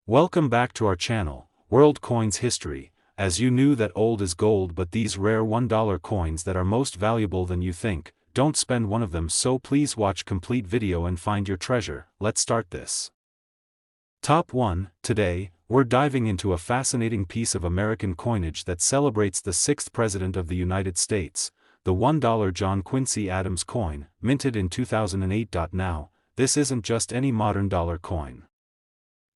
Welcome back to our channel, World Coins History. As you knew that old is gold, but these rare $1 coins that are most valuable than you think, don't spend one of them, so please watch complete video and find your treasure. Let's start this. Top 1. Today, we're diving into a fascinating piece of American coinage that celebrates the 6th President of the United States, the $1 John Quincy Adams coin, minted in 2008. Now, this isn't just any modern dollar coin.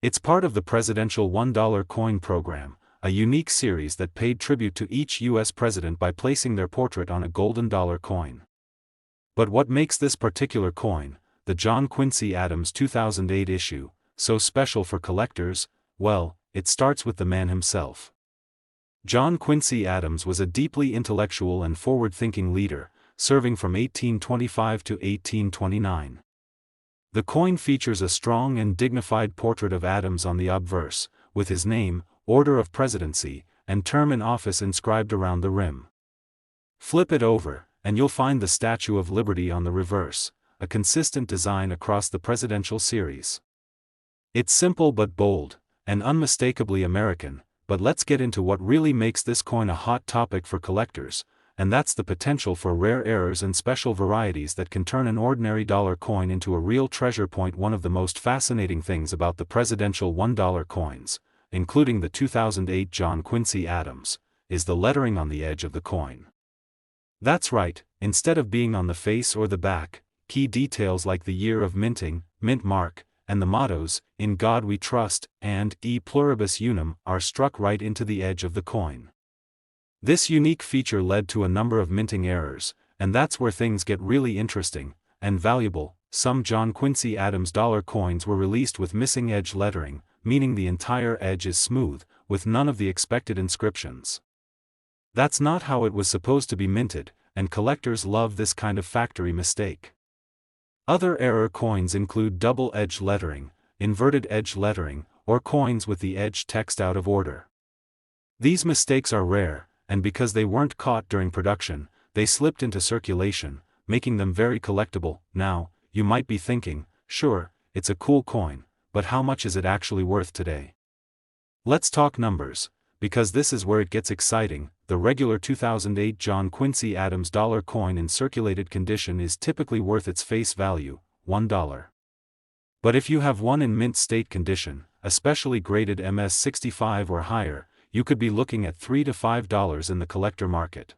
It's part of the presidential $1 coin program, a unique series that paid tribute to each U.S. president by placing their portrait on a golden dollar coin. But what makes this particular coin, the John Quincy Adams 2008 issue, so special for collectors? Well, it starts with the man himself. John Quincy Adams was a deeply intellectual and forward-thinking leader, serving from 1825 to 1829. The coin features a strong and dignified portrait of Adams on the obverse, with his name, order of presidency, and term in office inscribed around the rim. Flip it over, and you'll find the Statue of Liberty on the reverse, a consistent design across the presidential series. It's simple but bold, and unmistakably American, but let's get into what really makes this coin a hot topic for collectors, and that's the potential for rare errors and special varieties that can turn an ordinary dollar coin into a real treasure. One of the most fascinating things about the presidential $1 coins, including the 2008 John Quincy Adams, is the lettering on the edge of the coin. That's right, instead of being on the face or the back, key details like the year of minting, mint mark, and the mottos, "In God We Trust," and "E Pluribus Unum," are struck right into the edge of the coin. This unique feature led to a number of minting errors, and that's where things get really interesting and valuable. Some John Quincy Adams dollar coins were released with missing edge lettering, meaning the entire edge is smooth, with none of the expected inscriptions. That's not how it was supposed to be minted, and collectors love this kind of factory mistake. Other error coins include double edge lettering, inverted edge lettering, or coins with the edge text out of order. These mistakes are rare, and because they weren't caught during production, they slipped into circulation, making them very collectible. Now, you might be thinking, sure, it's a cool coin, but how much is it actually worth today? Let's talk numbers, because this is where it gets exciting. The regular 2008 John Quincy Adams dollar coin in circulated condition is typically worth its face value, $1. But if you have one in mint state condition, especially graded MS-65 or higher, you could be looking at $3 to $5 in the collector market.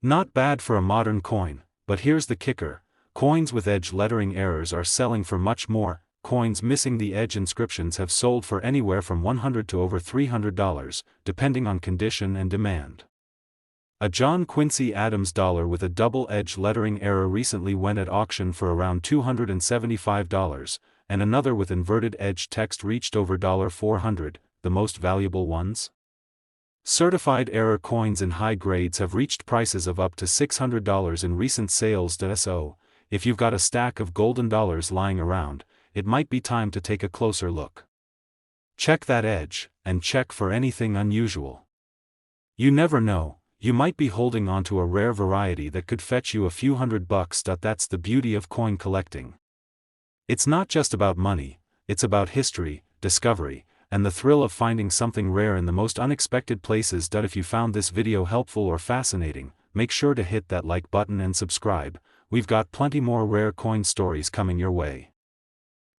Not bad for a modern coin, but here's the kicker: coins with edge lettering errors are selling for much more. Coins missing the edge inscriptions have sold for anywhere from $100 to over $300, depending on condition and demand. A John Quincy Adams dollar with a double edge lettering error recently went at auction for around $275, and another with inverted edge text reached over $400, the most valuable ones. Certified error coins in high grades have reached prices of up to $600 in recent sales. So, if you've got a stack of golden dollars lying around, it might be time to take a closer look. Check that edge, and check for anything unusual. You never know, you might be holding onto a rare variety that could fetch you a few $100. That's the beauty of coin collecting. It's not just about money, it's about history, discovery, and the thrill of finding something rare in the most unexpected places. If you found this video helpful or fascinating, make sure to hit that like button and subscribe. We've got plenty more rare coin stories coming your way.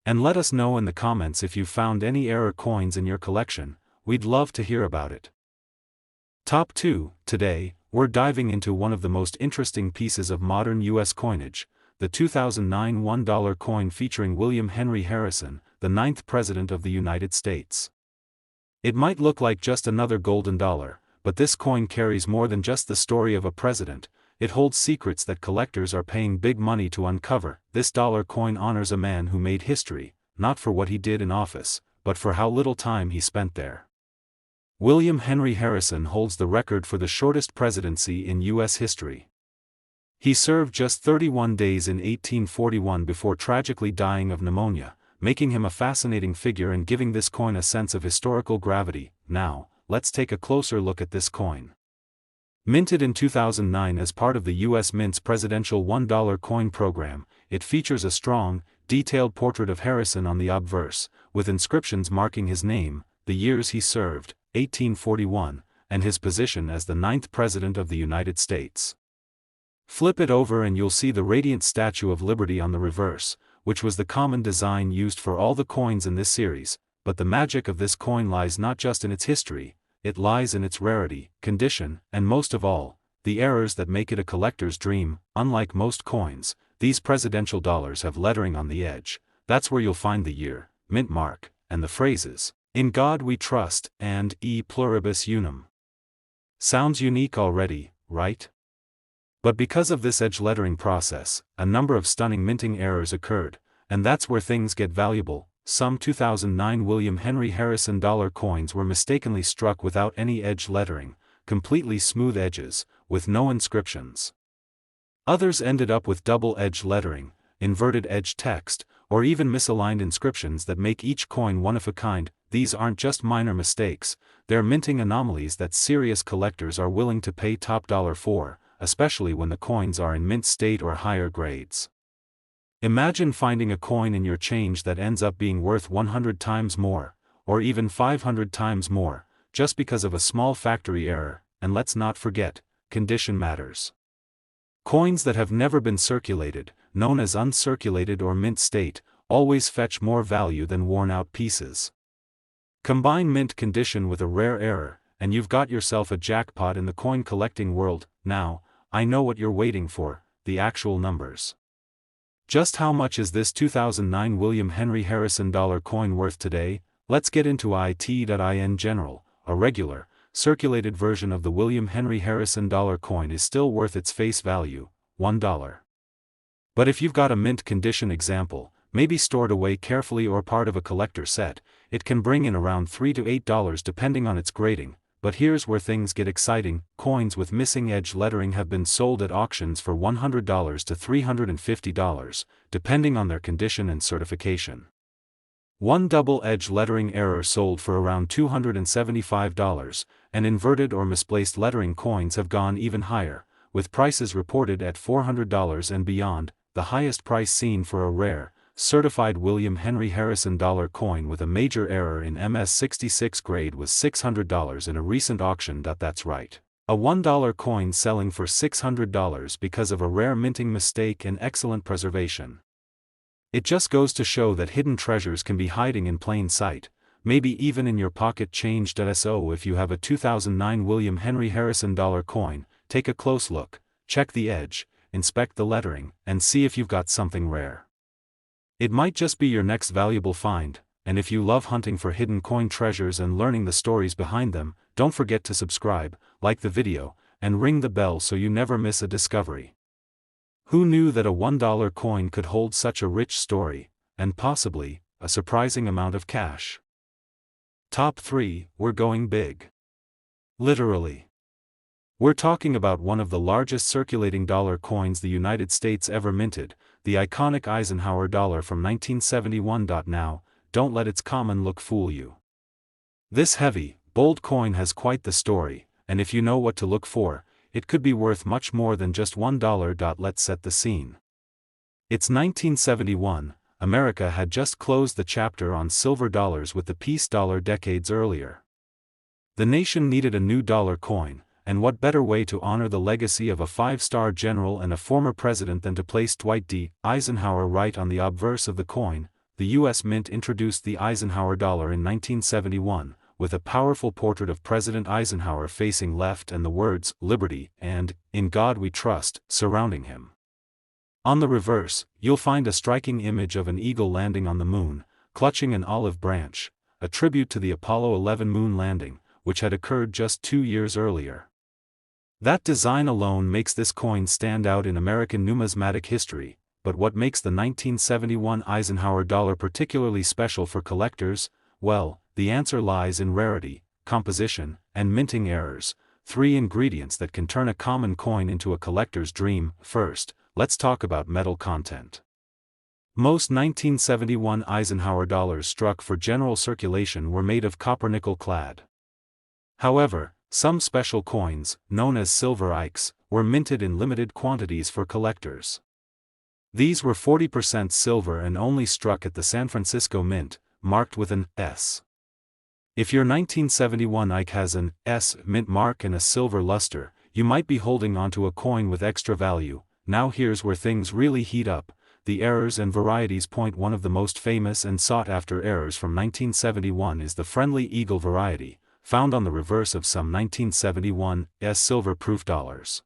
And let us know in the comments if you found any error coins in your collection. We'd love to hear about it. Top 2. Today, we're diving into one of the most interesting pieces of modern U.S. coinage, the 2009 $1 coin featuring William Henry Harrison, the 9th President of the United States. It might look like just another golden dollar, but this coin carries more than just the story of a president. It holds secrets that collectors are paying big money to uncover. This dollar coin honors a man who made history, not for what he did in office, but for how little time he spent there. William Henry Harrison holds the record for the shortest presidency in U.S. history. He served just 31 days in 1841 before tragically dying of pneumonia, making him a fascinating figure and giving this coin a sense of historical gravity. Now, let's take a closer look at this coin. Minted in 2009 as part of the U.S. Mint's presidential $1 coin program, it features a strong, detailed portrait of Harrison on the obverse, with inscriptions marking his name, the years he served, 1841, and his position as the 9th President of the United States. Flip it over and you'll see the radiant Statue of Liberty on the reverse, which was the common design used for all the coins in this series, but the magic of this coin lies not just in its history, it lies in its rarity, condition, and most of all, the errors that make it a collector's dream. Unlike most coins, these presidential dollars have lettering on the edge. That's where you'll find the year, mint mark, and the phrases, "In God We Trust," and "E Pluribus Unum." Sounds unique already, right? But because of this edge lettering process, a number of stunning minting errors occurred, and that's where things get valuable. Some 2009 William Henry Harrison dollar coins were mistakenly struck without any edge lettering, completely smooth edges, with no inscriptions. Others ended up with double edge lettering, inverted edge text, or even misaligned inscriptions that make each coin one of a kind. These aren't just minor mistakes, they're minting anomalies that serious collectors are willing to pay top dollar for, especially when the coins are in mint state or higher grades. Imagine finding a coin in your change that ends up being worth 100 times more, or even 500 times more, just because of a small factory error. And let's not forget, condition matters. Coins that have never been circulated, known as uncirculated or mint state, always fetch more value than worn-out pieces. Combine mint condition with a rare error, and you've got yourself a jackpot in the coin collecting world. Now, I know what you're waiting for, the actual numbers. Just how much is this 2009 William Henry Harrison dollar coin worth today? Let's get into it.in general. A regular, circulated version of the William Henry Harrison dollar coin is still worth its face value, $1. But if you've got a mint condition example, maybe stored away carefully or part of a collector set, it can bring in around $3 to $8 depending on its grading. But here's where things get exciting. Coins with missing edge lettering have been sold at auctions for $100 to $350, depending on their condition and certification. One double edge lettering error sold for around $275, and inverted or misplaced lettering coins have gone even higher, with prices reported at $400 and beyond. The highest price seen for a rare, certified William Henry Harrison dollar coin with a major error in MS-66 grade was $600 in a recent auction. That's right. A $1 coin selling for $600 because of a rare minting mistake and excellent preservation. It just goes to show that hidden treasures can be hiding in plain sight, maybe even in your pocket change. So if you have a 2009 William Henry Harrison dollar coin, take a close look, check the edge, inspect the lettering, and see if you've got something rare. It might just be your next valuable find, and if you love hunting for hidden coin treasures and learning the stories behind them, don't forget to subscribe, like the video, and ring the bell so you never miss a discovery. Who knew that a $1 coin could hold such a rich story, and possibly, a surprising amount of cash? Top 3, we're going big. Literally. We're talking about one of the largest circulating dollar coins the United States ever minted, the iconic Eisenhower dollar from 1971. Now, don't let its common look fool you. This heavy, bold coin has quite the story, and if you know what to look for, it could be worth much more than just $1. Let's set the scene. It's 1971, America had just closed the chapter on silver dollars with the peace dollar decades earlier. The nation needed a new dollar coin, and what better way to honor the legacy of a five-star general and a former president than to place Dwight D. Eisenhower right on the obverse of the coin? The U.S. Mint introduced the Eisenhower dollar in 1971, with a powerful portrait of President Eisenhower facing left and the words, "Liberty," and, "In God We Trust," surrounding him. On the reverse, you'll find a striking image of an eagle landing on the moon, clutching an olive branch, a tribute to the Apollo 11 moon landing, which had occurred just 2 years earlier. That design alone makes this coin stand out in American numismatic history, but what makes the 1971 Eisenhower dollar particularly special for collectors? Well, the answer lies in rarity, composition, and minting errors, 3 ingredients that can turn a common coin into a collector's dream. First, let's talk about metal content. Most 1971 Eisenhower dollars struck for general circulation were made of copper-nickel clad. However, some special coins, known as silver ikes, were minted in limited quantities for collectors. These were 40% silver and only struck at the San Francisco Mint, marked with an S. If your 1971 Ike has an S mint mark and a silver luster, you might be holding onto a coin with extra value. Now here's where things really heat up. The errors and varieties point. One of the most famous and sought-after errors from 1971 is the friendly eagle variety, found on the reverse of some 1971 silver-proof dollars.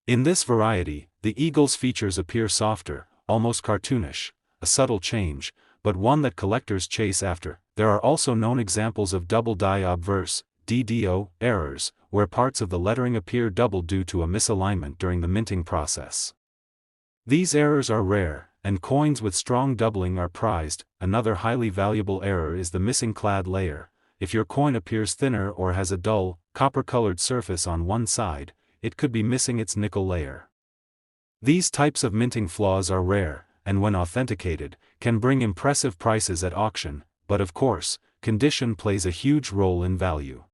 In this variety, the eagle's features appear softer, almost cartoonish, a subtle change, but one that collectors chase after. There are also known examples of double die obverse (DDO) errors, where parts of the lettering appear doubled due to a misalignment during the minting process. These errors are rare, and coins with strong doubling are prized. Another highly valuable error is the missing clad layer. If your coin appears thinner or has a dull, copper-colored surface on one side, it could be missing its nickel layer. These types of minting flaws are rare, and when authenticated, can bring impressive prices at auction, but of course, condition plays a huge role in value.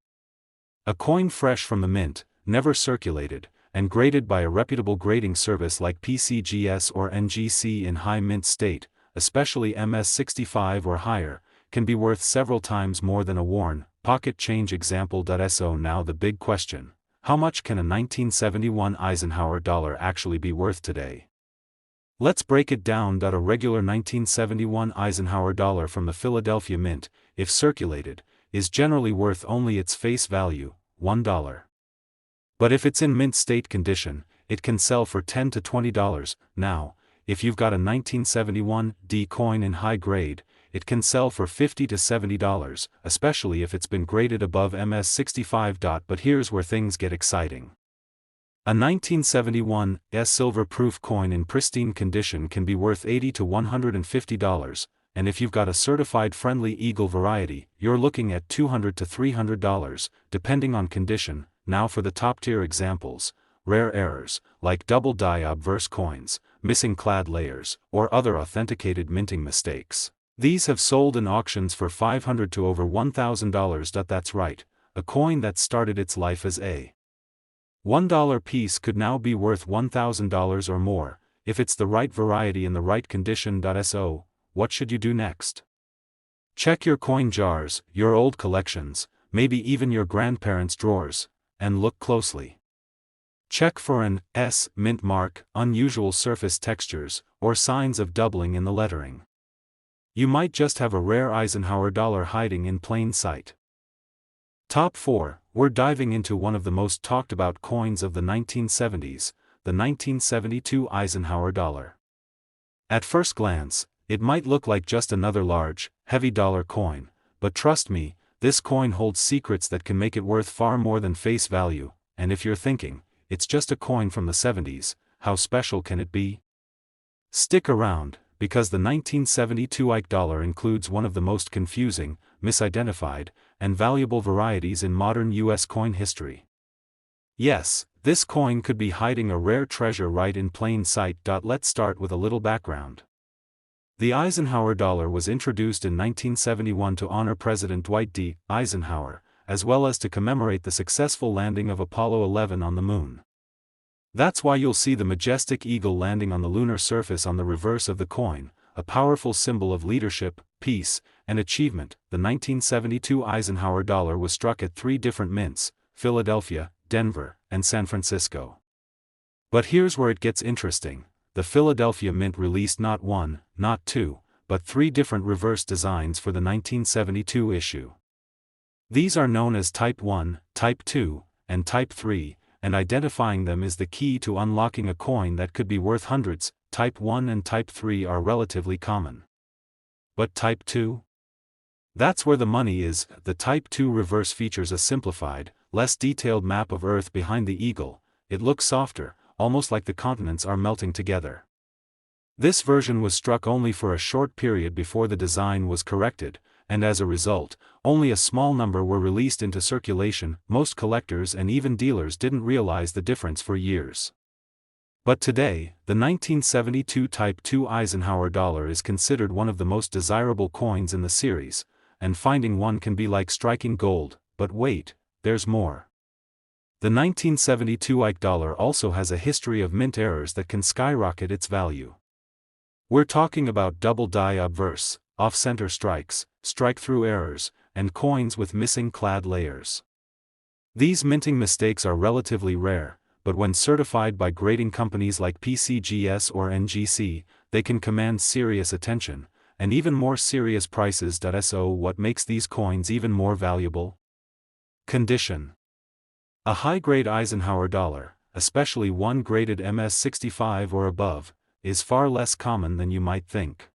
A coin fresh from the mint, never circulated, and graded by a reputable grading service like PCGS or NGC in high mint state, especially MS65 or higher, can be worth several times more than a worn, pocket change example. So now the big question: how much can a 1971 Eisenhower dollar actually be worth today? Let's break it down. A regular 1971 Eisenhower dollar from the Philadelphia Mint, if circulated, is generally worth only its face value, $1. But if it's in mint state condition, it can sell for $10 to $20. Now, if you've got a 1971 D coin in high grade, it can sell for $50 to $70, especially if it's been graded above MS65. But here's where things get exciting. A 1971 silver-proof coin in pristine condition can be worth $80 to $150, and if you've got a certified friendly eagle variety, you're looking at $200 to $300, depending on condition. Now for the top-tier examples: rare errors, like double die obverse coins, missing clad layers, or other authenticated minting mistakes. These have sold in auctions for $500 to over $1,000. That's right, a coin that started its life as a $1 piece could now be worth $1,000 or more, if it's the right variety in the right condition. So, what should you do next? Check your coin jars, your old collections, maybe even your grandparents' drawers, and look closely. Check for an S mint mark, unusual surface textures, or signs of doubling in the lettering. You might just have a rare Eisenhower dollar hiding in plain sight. Top 4, we're diving into one of the most talked about coins of the 1970s, the 1972 Eisenhower dollar. At first glance, it might look like just another large, heavy dollar coin, but trust me, this coin holds secrets that can make it worth far more than face value. And if you're thinking, it's just a coin from the 70s, how special can it be? Stick around, because the 1972 Ike dollar includes one of the most confusing, misidentified, and valuable varieties in modern U.S. coin history. Yes, this coin could be hiding a rare treasure right in plain sight. Let's start with a little background. The Eisenhower dollar was introduced in 1971 to honor President Dwight D. Eisenhower, as well as to commemorate the successful landing of Apollo 11 on the Moon. That's why you'll see the majestic eagle landing on the lunar surface on the reverse of the coin, a powerful symbol of leadership, peace, and achievement. The 1972 Eisenhower dollar was struck at 3 different mints: Philadelphia, Denver, and San Francisco. But here's where it gets interesting. The Philadelphia Mint released not 1, not 2, but 3 different reverse designs for the 1972 issue. These are known as Type 1, Type 2, and Type 3, and identifying them is the key to unlocking a coin that could be worth hundreds. Type 1 and Type 3 are relatively common. But Type 2? That's where the money is. The Type 2 reverse features a simplified, less detailed map of Earth behind the eagle. It looks softer, almost like the continents are melting together. This version was struck only for a short period before the design was corrected, and as a result, only a small number were released into circulation. Most collectors and even dealers didn't realize the difference for years. But today, the 1972 Type 2 Eisenhower dollar is considered one of the most desirable coins in the series, and finding one can be like striking gold. But wait, there's more. The 1972 Ike dollar also has a history of mint errors that can skyrocket its value. We're talking about double die obverse, off-center strikes, strike-through errors, and coins with missing clad layers. These minting mistakes are relatively rare, but when certified by grading companies like PCGS or NGC, they can command serious attention, and even more serious prices. So what makes these coins even more valuable? Condition. A high-grade Eisenhower dollar, especially one graded MS-65 or above, is far less common than you might think.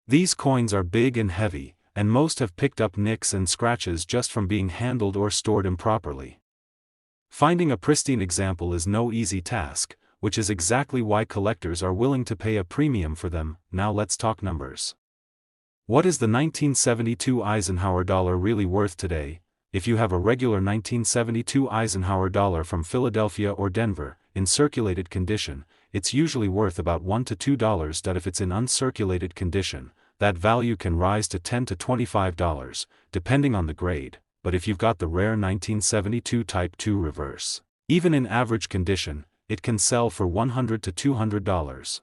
These coins are big and heavy, and most have picked up nicks and scratches just from being handled or stored improperly. Finding a pristine example is no easy task, which is exactly why collectors are willing to pay a premium for them. Now let's talk numbers. What is the 1972 Eisenhower dollar really worth today? If you have a regular 1972 Eisenhower dollar from Philadelphia or Denver, in circulated condition, it's usually worth about $1 to $2. If it's in uncirculated condition, that value can rise to $10 to $25, depending on the grade, but if you've got the rare 1972 Type II reverse, even in average condition, it can sell for $100 to $200.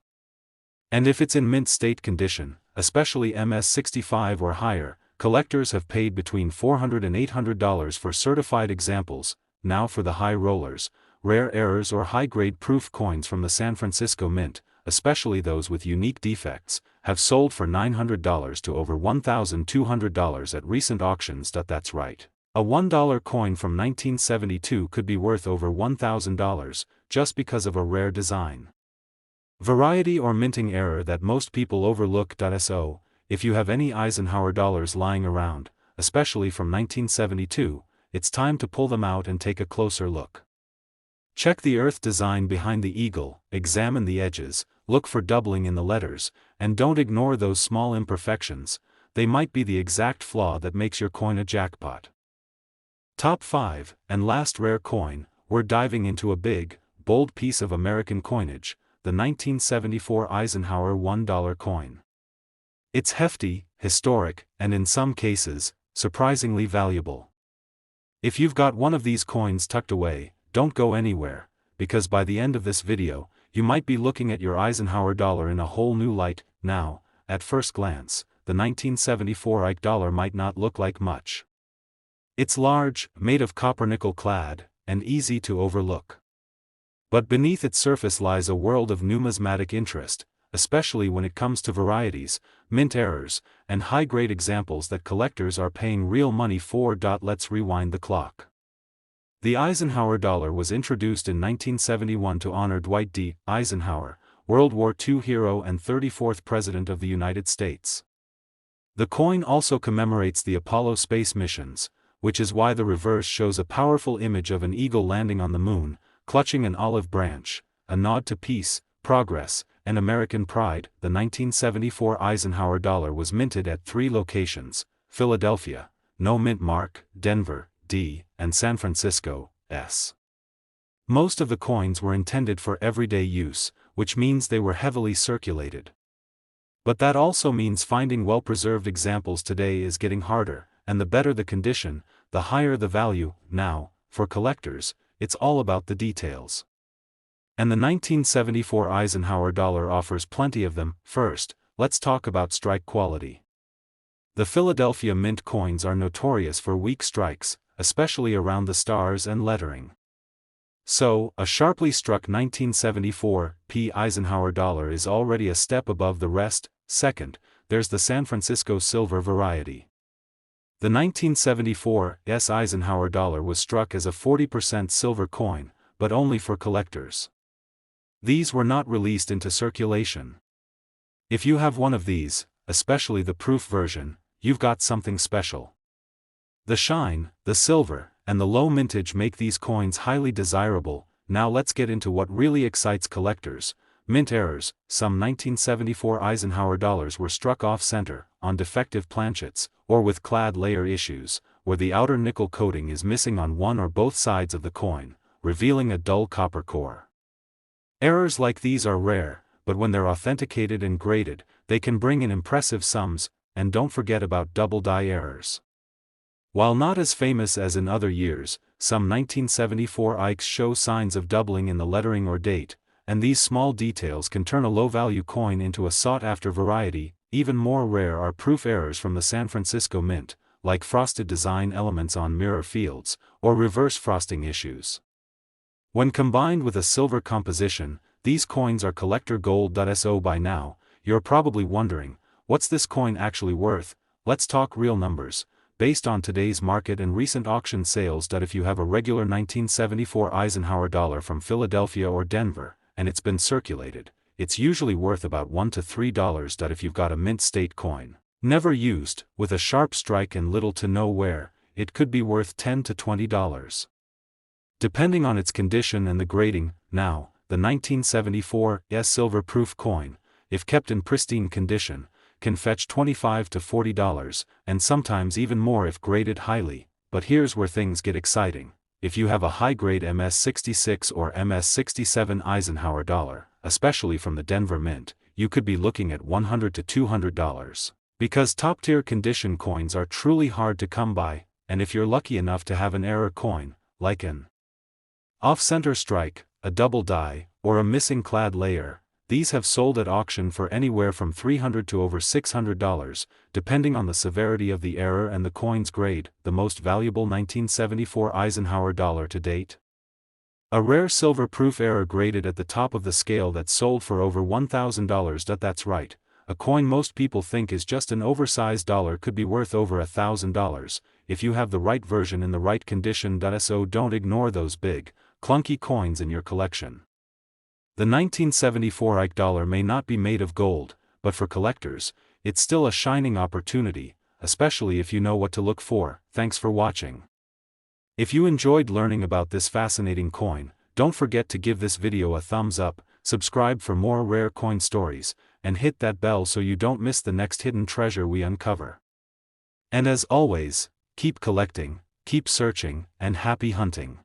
And if it's in mint state condition, especially MS-65 or higher, collectors have paid between $400 and $800 for certified examples. Now for the high rollers, rare errors or high-grade proof coins from the San Francisco Mint, especially those with unique defects, have sold for $900 to over $1,200 at recent auctions. That's right. A $1 coin from 1972 could be worth over $1,000, just because of a rare design. Variety or minting error that most people overlook. So, if you have any Eisenhower dollars lying around, especially from 1972, it's time to pull them out and take a closer look. Check the earth design behind the eagle, examine the edges, look for doubling in the letters, and don't ignore those small imperfections. They might be the exact flaw that makes your coin a jackpot. Top 5, and last rare coin, we're diving into a big, bold piece of American coinage, the 1974 Eisenhower $1 coin. It's hefty, historic, and in some cases, surprisingly valuable. If you've got one of these coins tucked away, don't go anywhere, because by the end of this video, you might be looking at your Eisenhower dollar in a whole new light. Now, at first glance, the 1974 Ike dollar might not look like much. It's large, made of copper-nickel clad, and easy to overlook. But beneath its surface lies a world of numismatic interest, especially when it comes to varieties, mint errors, and high-grade examples that collectors are paying real money for. Let's rewind the clock. The Eisenhower dollar was introduced in 1971 to honor Dwight D. Eisenhower, World War II hero and 34th President of the United States. The coin also commemorates the Apollo space missions, which is why the reverse shows a powerful image of an eagle landing on the moon, clutching an olive branch, a nod to peace, progress, and American pride. The 1974 Eisenhower dollar was minted at 3 locations: Philadelphia, no mint mark, Denver, D, and San Francisco, S. Most of the coins were intended for everyday use, which means they were heavily circulated. But that also means finding well-preserved examples today is getting harder, and the better the condition, the higher the value. Now, for collectors, it's all about the details. And the 1974 Eisenhower dollar offers plenty of them. First, let's talk about strike quality. The Philadelphia Mint coins are notorious for weak strikes, especially around the stars and lettering. So, a sharply struck 1974 P Eisenhower dollar is already a step above the rest. Second, there's the San Francisco silver variety. The 1974 S Eisenhower dollar was struck as a 40% silver coin, but only for collectors. These were not released into circulation. If you have one of these, especially the proof version, you've got something special. The shine, the silver, and the low mintage make these coins highly desirable. Now let's get into what really excites collectors: mint errors. Some 1974 Eisenhower dollars were struck off-center, on defective planchets, or with clad layer issues, where the outer nickel coating is missing on one or both sides of the coin, revealing a dull copper core. Errors like these are rare, but when they're authenticated and graded, they can bring in impressive sums. And don't forget about double die errors. While not as famous as in other years, some 1974 Ikes show signs of doubling in the lettering or date, and these small details can turn a low-value coin into a sought-after variety. Even more rare are proof errors from the San Francisco Mint, like frosted design elements on mirror fields, or reverse frosting issues. When combined with a silver composition, these coins are collector gold. So by now, you're probably wondering, what's this coin actually worth? Let's talk real numbers, based on today's market and recent auction sales. If you have a regular 1974 Eisenhower dollar from Philadelphia or Denver, and it's been circulated, it's usually worth about $1 to $3. If you've got a mint state coin, never used, with a sharp strike and little to no wear, it could be worth $10 to $20. Depending on its condition and the grading. Now, the 1974 silver proof coin, if kept in pristine condition, can fetch $25 to $40, and sometimes even more if graded highly. But here's where things get exciting. If you have a high-grade MS-66 or MS-67 Eisenhower dollar, especially from the Denver Mint, you could be looking at $100 to $200. Because top-tier condition coins are truly hard to come by, and if you're lucky enough to have an error coin, like an off-center strike, a double die, or a missing clad layer, these have sold at auction for anywhere from $300 to over $600, depending on the severity of the error and the coin's grade. The most valuable 1974 Eisenhower dollar to date? A rare silver proof error graded at the top of the scale that sold for over $1,000. That's right, a coin most people think is just an oversized dollar could be worth over $1,000, if you have the right version in the right condition. So don't ignore those big, clunky coins in your collection. The 1974 Ike dollar may not be made of gold, but for collectors, it's still a shining opportunity, especially if you know what to look for. Thanks for watching. If you enjoyed learning about this fascinating coin, don't forget to give this video a thumbs up, subscribe for more rare coin stories, and hit that bell so you don't miss the next hidden treasure we uncover. And as always, keep collecting, keep searching, and happy hunting.